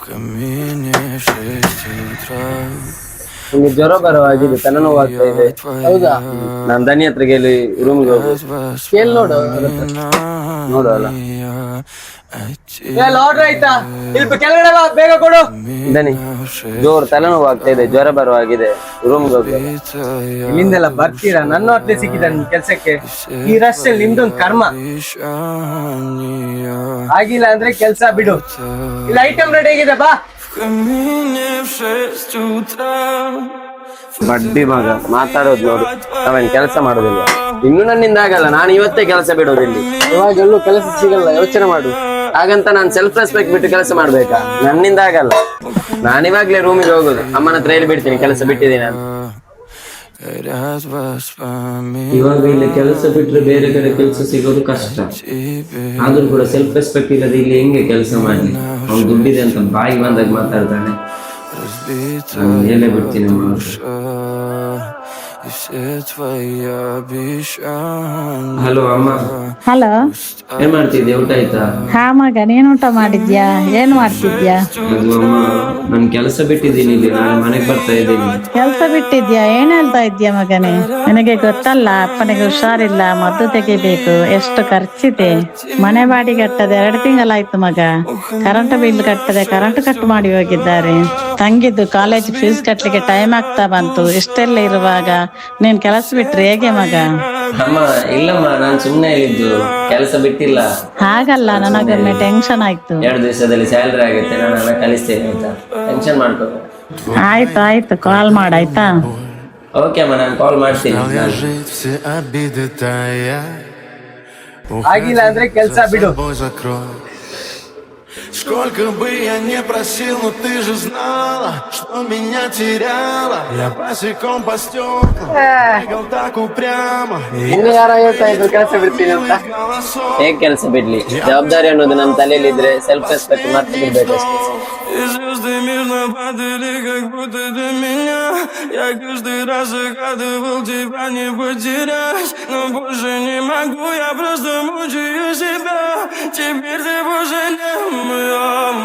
камине в 6 утра. ನಿಮ್ಗೆ ಜ್ವರ ಬರವಾಗಿದೆ, ತಲೆನೋವಾಗ್ತಾ ಇದೆ. ಹೌದಾ? ನಾನು ದನಿ ಹತ್ರಗೆ ಹೇಳಿ ರೂಮ್ಗೆ ಹೋಗು. ಕೇಳ್ ನೋಡು ಅವ್ರ ಹತ್ರ. ನೋಡು ಅಲ್ಲ ಆರ್ಡರ್ ಆಯ್ತಾ? ಇಲ್ಲಿ ಕೆಳಗಡೆ ಬಾ, ಬೇಗ ಕೊಡು. ದನಿ ಜೋರು ತಲೆನೋವಾಗ್ತಾ ಇದೆ, ಜ್ವರ ಬರವಾಗಿದೆ, ರೂಮ್ಗೆ ಹೋಗು. ಇಲ್ಲಿಂದೆಲ್ಲ ಬರ್ತೀರಾ? ನನ್ನ ಹೊಟ್ಟೆ ಸಿಕ್ಕಿದ ನಿಮ್ ಕೆಲ್ಸಕ್ಕೆ. ಈ ರಶ್ ಅಲ್ಲಿ ನಿಮ್ದೊಂದು ಕರ್ಮ. ಆಗಿಲ್ಲ ಅಂದ್ರೆ ಕೆಲ್ಸ ಬಿಡು. ಇಲ್ಲಿ ಐಟಮ್ ರೆಡಿ ಆಗಿದೆ, ಬಾ. В камине в 6 утра. ಬಡ್ಡಿ ಮಗ ಮಾತಾಡೋದು ನೋಡು. ನಾವೇನ್ ಕೆಲಸ ಮಾಡೋದಿಲ್ಲ, ಇನ್ನು ನನ್ನಿಂದ ಆಗಲ್ಲ. ನಾನು ಇವತ್ತೇ ಕೆಲಸ ಬಿಡೋದಿಲ್ಲ. ಇವಾಗೆಲ್ಲೂ ಕೆಲಸ ಸಿಗಲ್ಲ, ಯೋಚನೆ ಮಾಡು. ಹಾಗಂತ ನಾನು ಸೆಲ್ಫ್ ರೆಸ್ಪೆಕ್ಟ್ ಬಿಟ್ಟು ಕೆಲಸ ಮಾಡ್ಬೇಕಾ? ನನ್ನಿಂದ ಆಗಲ್ಲ. ನಾನಿವಾಗ್ಲೇ ರೂಮಿಗೆ ಹೋಗೋದು. ಅಮ್ಮನ ಹತ್ರ ಹೇಳಿ ಬಿಡ್ತೀನಿ ಕೆಲಸ ಬಿಟ್ಟಿದ್ದೀನಿ ಅಂತ. Горят воспоминания. ಇವಾಗ ಇಲ್ಲಿ ಕೆಲಸ ಬಿಟ್ರೆ ಬೇರೆ ಕಡೆ ಕೆಲಸ ಸಿಗೋದು ಕಷ್ಟ. ಆದ್ರೂ ಕೂಡ ಸೆಲ್ಫ್ ರೆಸ್ಪೆಕ್ಟ್ ಇಲ್ಲದೆ ಇಲ್ಲಿ ಹೆಂಗೆ ಕೆಲಸ ಮಾಡಿ? ಅವ್ನು ದುಡ್ಡಿದೆ ಅಂತ ಬಾಯಿ ಬಂದಾಗ ಮಾತಾಡ್ತಾನೆ. ನಾನು ಹೇಳೇ ಬಿಡ್ತೀನಿ ಅಮ್ಮ. И все твои обещания. ಹಲೋ ಅಮ್ಮ, ಹಲೋ. ಏನ್ ಮಾಡ್ತಿದ್ಯಾ? ಊಟ ಆಯ್ತಾ? ಹಾ ಮಗ, ನೀನ್ ಊಟ ಮಾಡಿದ್ಯಾ? ಏನ್ ಮಾಡ್ತಿದ್ಯಾ? ಅದು ಅಮ್ಮ, ನಾನು ಕೆಲಸ ಬಿಟ್ಟಿದ್ದೀನಿ, ಇಲ್ಲಿ ನಾನು ಮನೆಗೆ ಬರ್ತಾ ಇದ್ದೀನಿ. ಕೆಲ್ಸ ಬಿಟ್ಟಿದ್ಯಾ? ಏನ್ ಹೇಳ್ತಾ ಇದ್ಯಾ ಮಗನೇ? ನಿನಗೆ ಗೊತ್ತಲ್ಲ, ಅಪ್ಪನಿಗೆ ಹುಷಾರಿಲ್ಲ, ಮದ್ದು ತೆಗಿಬೇಕು, ಎಷ್ಟು ಖರ್ಚಿದೆ. ಮನೆ ಬಾಡಿ ಕಟ್ಟದೆ 2 ತಿಂಗಳಾಯ್ತು ಮಗ. ಕರೆಂಟ್ ಬಿಲ್ ಕಟ್ಟದೆ, ಕರೆಂಟ್ ಕಟ್ ಮಾಡಿ ಹೋಗಿದ್ದಾರೆ. ತಂಗಿದ್ದು ಕಾಲೇಜ್ ಫೀಸ್ ಕಟ್ಲಿಕ್ಕೆ ಟೈಮ್ ಆಗ್ತಾ ಬಂತು. ಇಷ್ಟೆಲ್ಲ ಇರುವಾಗ ನೀನ್ ಕೆಲಸ ಬಿಟ್ರೆ ಹೇಗೆ ಮಗ? ಅಮ್ಮ ಇಲ್ಲಮ್ಮ, ನಾನು ಸುಮ್ಮನೆ ಹೇಳಿದ್ದು, ಕೆಲಸ ಬಿಟ್ಟಿಲ್ಲ. ಹಾಗಲ್ಲ, ನನಗೊಮ್ಮೆ ಟೆನ್ಷನ್ ಆಯ್ತು. 2 ದಿವಸದಲ್ಲಿ ಸ್ಯಾಲ್ರಿ ಆಗುತ್ತೆ, ನಾನು ಹಣ ಕಳಿಸ್ತೇನೆ ಆಯ್ತಾ? ಟೆನ್ಷನ್ ಮಾಡ್ಕೋಬೇಡ. ಆಯ್ತು ಆಯ್ತು, ಕಾಲ್ ಮಾಡಾಯ್ತಾ? ಓಕೆ ಅಮ್ಮ, ನಾನು ಕಾಲ್ ಮಾಡ್ತೀನಿ. Жить все обиды тая. ಆಗಿಲ್ಲ ಅಂದ್ರೆ ಕೆಲ್ಸ ಬಿಡು. Собой закрой. Сколько бы я не просил, но ты же знала, что меня теряла. Я босиком по стеклам бегал так упрямо. ಇನ್ನು ಯಾರೋ ಹೇಳ್ತಾ ಇದ್ರು ಕೆಲಸ ಬಿಡ್ತೀನಿ ಅಂತ. ಹೇಗ್ ಕೆಲಸ ಬಿಡ್ಲಿ? ಜವಾಬ್ದಾರಿ ಅನ್ನೋದು ನಮ್ಮ ತಲೆಯಲ್ಲಿ ಇದ್ರೆ ಸೆಲ್ಫ್ ರೆಸ್ಪೆಕ್ಟ್ ಮತ್ತೆ ಬಿಡ್ಬೇಕಷ್ಟೇ. И звезды мирно падали, как будто для меня. Я каждый раз загадывал тебя не потерять, но больше не могу, я просто мучаю себя. Теперь ты пожалел моем.